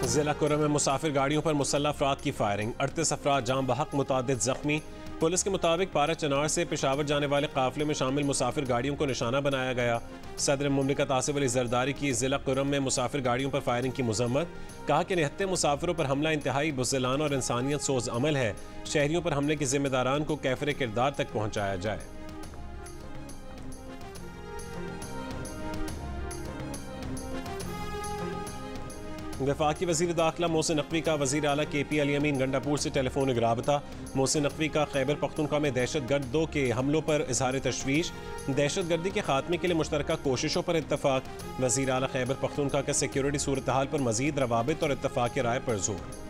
जिला कुरम में मुसाफिर गाड़ियों पर मुसल्लह अफराद की फायरिंग, 38 अफराद जाम बहक, मुतादिद जख्मी। पुलिस के मुताबिक पारा चनार से पेशावर जाने वाले काफिले में शामिल मुसाफिर गाड़ियों को निशाना बनाया गया। सदर मुमलिकत आसिफ अली जरदारी की जिला कुरम में मुसाफिर गाड़ियों पर फायरिंग की मजम्मत, कहा कि निहत्ते मुसाफिरों पर हमला इंतहाई बुज़दिलाना और इंसानियत सोज अमल है। शहरियों पर हमले के जिम्मेदारान को कैफिर किरदार तक पहुँचाया जाए। वफाकी वज़ीर दाखिला मोहसिन नकवी का वज़ीर आला KP अली अमीन गंडापुर से टेलीफोनिक राबता। मोहसिन नकवी का खैबर पख्तूनख्वा में दहशतगर्दों के हमलों पर इजहार तशवीश, दहशतगर्दी के खात्मे के लिए मुश्तरका कोशिशों पर इत्तफाक। वज़ीर आला खैबर पख्तूनख्वा का सिक्योरिटी सूरत हाल पर मज़ीद रवाबित और इत्तफाक राय पर जोर।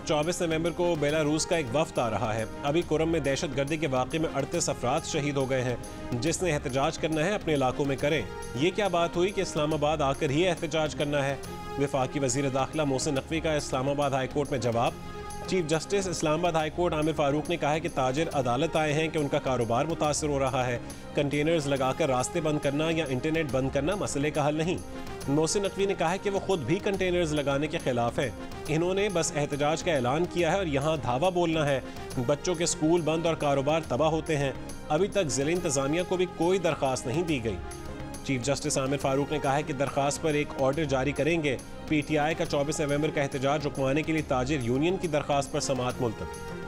24 नवंबर को बेलारूस का एक वफ्द आ रहा है। अभी कुरम में दहशत गर्दी के वाक़े में 38 अफराद शहीद हो गए हैं। जिसने एहतजाज करना है अपने इलाकों में करें। ये क्या बात हुई कि इस्लामाबाद आकर ही एहतजाज करना है। वफाकी वज़ीर दाखिला मोहसिन नकवी का इस्लामाबाद हाई कोर्ट में जवाब। Chief justice Islamabad high court Aamir Farooq ने कहा है कि ताजिर अदालत आए हैं कि उनका कारोबार मुतासर हो रहा है। कंटेनर्स लगाकर रास्ते बंद करना या इंटरनेट बंद करना मसले का हल नहीं। मोहसिन नकवी ने कहा है कि वो खुद भी कंटेनर्स लगाने के खिलाफ हैं। इन्होंने बस एहतजाज का ऐलान किया है और यहाँ धावा बोलना है। बच्चों के स्कूल बंद और कारोबार तबाह होते हैं। अभी तक ज़िला इंतज़ामिया को भी कोई दरख्वास्त नहीं दी गई। चीफ जस्टिस आमिर फारूक ने कहा है कि दरख्वास्त पर एक ऑर्डर जारी करेंगे। PTI का 24 नवंबर का एहतजाज रुकवाने के लिए ताजिर यूनियन की दरख्वास्त पर समाअत मुलतवी।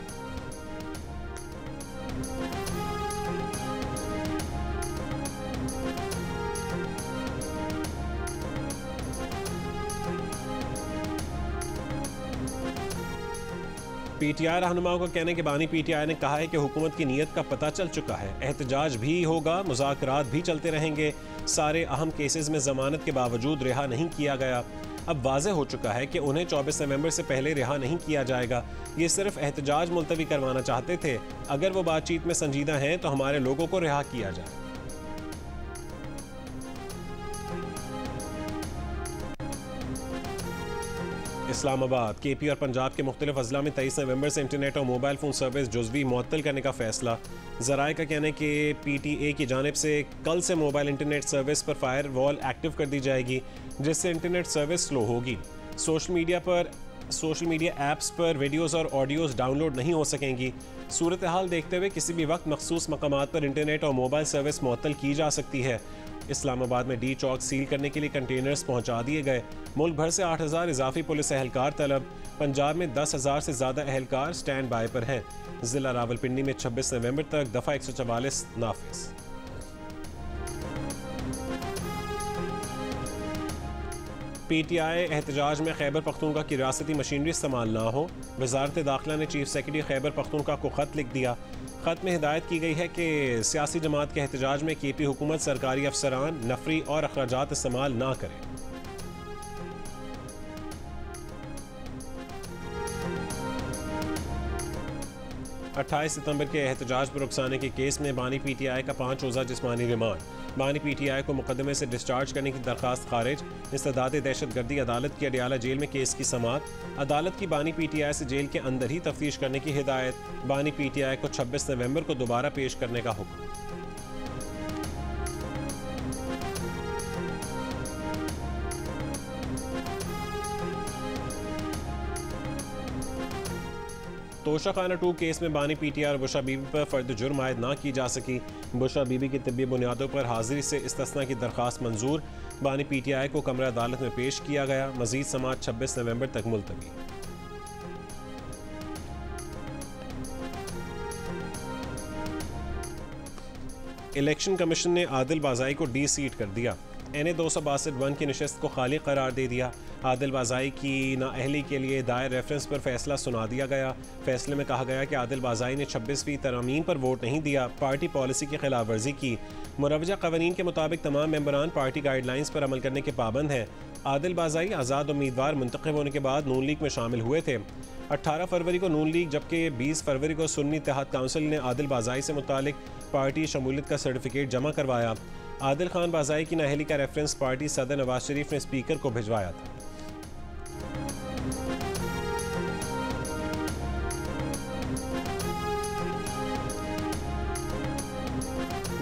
PTI रहनुमाओं का कहना है कि बानी PTI ने कहा है कि हुकूमत की नीयत का पता चल चुका है। एहतजाज भी होगा, मुज़ाकरात भी चलते रहेंगे। सारे अहम केसेस में जमानत के बावजूद रिहा नहीं किया गया। अब वाज़ेह हो चुका है कि उन्हें 24 नवंबर से पहले रिहा नहीं किया जाएगा। ये सिर्फ एहतजाज मुलतवी करवाना चाहते थे। अगर वो बातचीत में संजीदा हैं तो हमारे लोगों को रिहा किया जाए। इस्लामाबाद KP और पंजाब के मुख्तलिफ अजला में 23 नवंबर से इंटरनेट और मोबाइल फ़ोन सर्विस जुज़वी मुअत्तल करने का फैसला। ज़राए का कहना है कि PTA की जानिब से कल से मोबाइल इंटरनेट सर्विस पर फायर वॉल एक्टिव कर दी जाएगी, जिससे इंटरनेट सर्विस स्लो होगी। सोशल मीडिया ऐप्स पर वीडियोज़ और ऑडियोज़ डाउनलोड नहीं हो सकेंगी। सूरत हाल देखते हुए किसी भी वक्त मखसूस मकामात पर इंटरनेट और मोबाइल सर्विस मुअत्तल की जा सकती है। इस्लामाबाद में D चौक सील करने के लिए कंटेनर्स पहुंचा दिए गए। मुल्क भर से 8000 इजाफी पुलिस एहलकार तलब। पंजाब में 10,000 से ज़्यादा एहलकार स्टैंड बाय पर हैं। जिला रावलपिंडी में 26 नवंबर तक दफ़ा 144 नाफिज। PTI एहतजाज में खैबर पख्तूनख्वा की रियासती मशीनरी इस्तेमाल ना हो। वजारत दाखिला ने चीफ सेक्रेटरी खैबर पख्तूनख्वा को ख़त लिख दिया। ख़त में हिदायत की गई है कि सियासी जमात के एहतजाज में KP हुकूमत सरकारी अफसरान नफरी और अखराजात इस्तेमाल ना करें। अट्ठाईस सितंबर के एहतजाज पर रुखसाने के केस में बानी PTI का 5 रोज़ा जिस्मानी रिमांड। बानी PTI को मुकदमे से डिस्चार्ज करने की दरख्वास्त खारिज। इस्तदाद दहशतगर्दी अदालत की अडियाला जेल में केस की समाअत। अदालत की बानी PTI से जेल के अंदर ही तफ्तीश करने की हिदायत। बानी PTI को 26 नवंबर को दोबारा पेश करने का हुक्म। तोशा खाना 2 केस में बानी PTI और बुशा बीबी पर फर्द जुर्म आयद ना की जा सकी। बुशा बीबी की तिब्बी बुनियादों पर हाजिरी से इस्तिस्ना की दरख्वास्त मंजूर। बानी PTI को कमरा अदालत में पेश किया गया। मजीद समाअत 26 नवंबर तक मुलतवी। इलेक्शन कमीशन ने आदिल बाज़ाई को डी-सीट कर दिया। NA 262 की नशस्त को खाली करार दे दिया। आदिल बाज़ाई की नाअहली के लिए दायर रेफरेंस पर फैसला सुना दिया गया। फैसले में कहा गया कि आदिल बाज़ाई ने 26वीं तरमीम पर वोट नहीं दिया, पार्टी पॉलिसी की खिलाफ वर्जी की। मुरवजा कवानीन के मुताबिक तमाम मेंबरान पार्टी गाइडलाइंस पर अमल करने के पाबंद हैं। आदिल बाज़ाई आज़ाद उम्मीदवार मुंतखब होने के बाद नून लीग में शामिल हुए थे। 18 फरवरी को नून लीग जबकि 20 फरवरी को सुन्नी इत्तेहाद काउंसिल ने आदिल बाज़ाई से मुतालिक पार्टी शमूलियत का सर्टिफिकेट जमा करवाया। आदिल खान बाज़ाई की नाअहली का रेफरेंस पार्टी सदर नवाज शरीफ ने स्पीकर को भिजवाया था।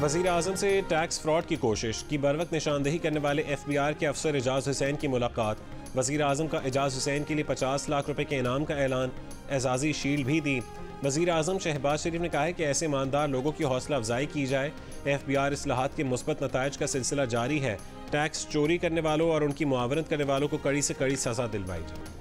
वज़ीर आज़म से टैक्स फ्रॉड की कोशिश की बरवक्त निशानदेही करने वाले FBR के अफसर एजाज हुसैन की मुलाकात। वज़ीर आज़म का एजाज हुसैन के लिए 50 लाख रुपए के इनाम का ऐलान, एजाजी शील्ड भी दी। वज़ीर आज़म शहबाज शरीफ ने कहा है कि ऐसे ईमानदार लोगों की हौसला अफजाई की जाए। FBR इस्लाहात के मुस्बत नताइज का सिलसिला जारी है। टैक्स चोरी करने वालों और उनकी मुआवनत करने वालों को कड़ी से कड़ी सजा दिलवाई जाए।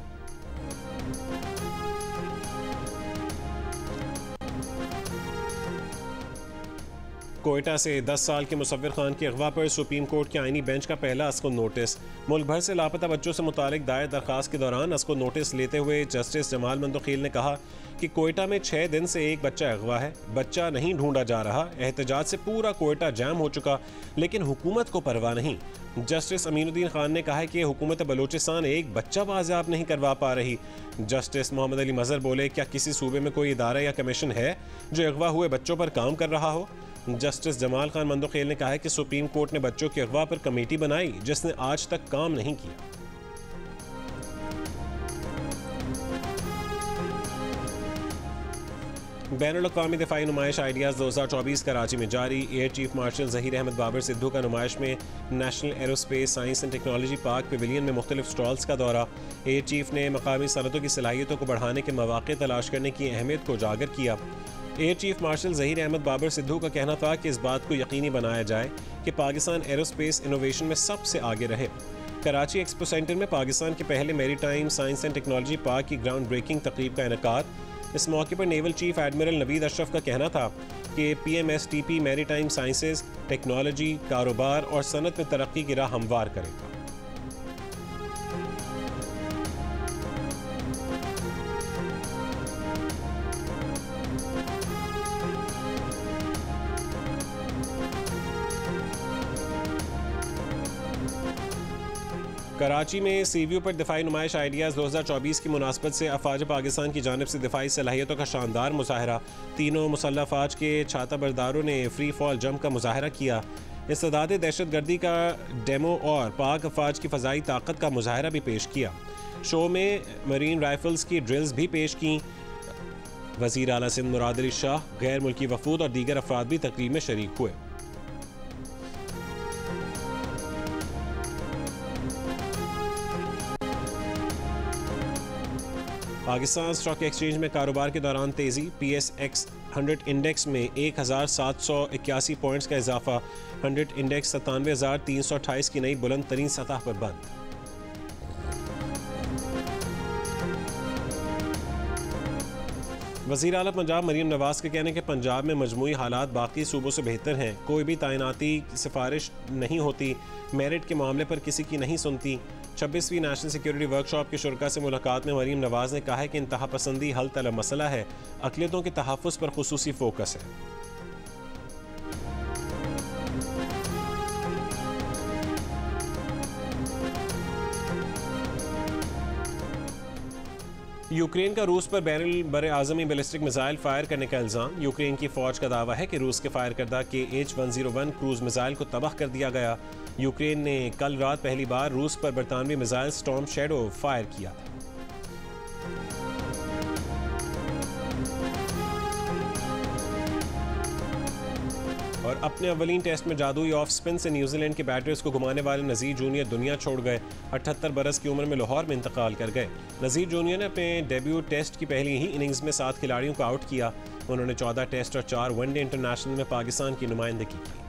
कोयटा से 10 साल के मुसव्विर खान के अगवा पर सुप्रीम कोर्ट के आईनी बेंच का पहला अस्को नोटिस। मुल्क भर से लापता बच्चों से मुतालिक दायर दरखास्त के दौरान अस्को नोटिस लेते हुए जस्टिस जमाल मंदोखील ने कहा कि कोयटा में 6 दिन से एक बच्चा अगवा है, बच्चा नहीं ढूंढा जा रहा। एहतजाज से पूरा कोयटा जाम हो चुका, लेकिन हुकूमत को परवाह नहीं। जस्टिस अमीनुद्दीन खान ने कहा है कि हुकूमत बलोचिस्तान एक बच्चा बाज़ियाब नहीं करवा पा रही। जस्टिस मोहम्मद अली मजहर बोले, क्या किसी सूबे में कोई इदारा या कमीशन है जो अगवा हुए बच्चों पर काम कर रहा हो? जस्टिस जमाल खान मंदोखेल ने कहा है कि सुप्रीम कोर्ट ने बच्चों के अगवा पर कमेटी बनाई जिसने आज तक काम नहीं किया। बैनुल-अक़वामी दिफाई नुमाइश आइडियाज़ 2024 कराची में जारी। Air chief marshal Zaheer Ahmed Babar Sidhu का नुमाइश में national aerospace science and technology park pavilion में मुख्तलिफ स्टॉल्स का दौरा। एयर चीफ ने मकामी सनतों की सलाहियतों को बढ़ाने के मौक़े तलाश करने की अहमियत को उजागर किया। Air chief marshal Zaheer Ahmed Babar Sidhu का कहना था कि इस बात को यकीनी बनाया जाए कि पाकिस्तान एरोस्पेस इनोवेशन में सबसे आगे रहे। कराची एक्सपो सेंटर में पाकिस्तान के पहले maritime science and technology park की ग्राउंड ब्रेकिंग तकरीब का इनेकाद। इस मौके पर naval chief admiral Naveed Ashraf का कहना था कि PMSTP मैरीटाइम साइंसेज, टेक्नोलॉजी, कारोबार और सनत में तरक्की की राह हमवार करेगा। कराची में सीव्यू पर दिफाई नुमाइश आइडियाज़ 2024 की मुनासबत से अफवाज पाकिस्तान की जानिब से दिफाई सलाहियतों का शानदार मुजाहरा। तीनों मुसल्लह अफवाज के छाता बरदारों ने फ्री फॉल जंप का मुजाहरा किया। इस्तेदाद दहशत गर्दी का डेमो और पाक अफवाज की फ़ज़ाई ताकत का मुजाहरा भी पेश किया। शो में मरीन राइफल्स की ड्रिल्स भी पेश की। वज़ीर आला सिंध मुराद अली शाह, गैर मुल्की वफूद और दीगर अफराद भी तकरीब में शरीक हुए। पाकिस्तान स्टॉक एक्सचेंज में कारोबार के दौरान तेज़ी। PSX 100 इंडेक्स में 1781 पॉइंट्स का इजाफा। 100 इंडेक्स 97,328 की नई बुलंद तरीन सतह पर बंद। वज़ीर आला पंजाब मरीम नवाज के कहने के पंजाब में मजमूई हालात बाकी सूबों से बेहतर हैं। कोई भी तैनाती सिफारिश नहीं होती, मेरिट के मामले पर किसी की नहीं सुनती। 26वीं नेशनल सिक्योरिटी वर्कशॉप के शुरका से मुलाकात में मरीम नवाज ने कहा है कि इंतहा पसंदी हल तलब मसला है, अक़लियतों के तहफ़्फ़ुज़ पर खुसूसी फोकस है। यूक्रेन का रूस पर बर-ए-आज़मी बैलिस्टिक मिसाइल फायर करने का इल्ज़ाम। यूक्रेन की फ़ौज का दावा है कि रूस के फायर करदा KH-101 क्रूज़ मिसाइल को तबाह कर दिया गया। यूक्रेन ने कल रात पहली बार रूस पर बरतानवी मिसाइल स्टॉर्म शैडो फायर किया था। और अपने अवलीन टेस्ट में जादुई ऑफ स्पिन से न्यूजीलैंड के बैटर्स को घुमाने वाले नज़ीर जूनियर दुनिया छोड़ गए। 78 बरस की उम्र में लाहौर में इंतकाल कर गए। नज़ीर जूनियर ने अपने डेब्यू टेस्ट की पहली ही इनिंग्स में 7 खिलाड़ियों को आउट किया। उन्होंने 14 टेस्ट और 4 वनडे इंटरनेशनल में पाकिस्तान की नुमाइंदगी की।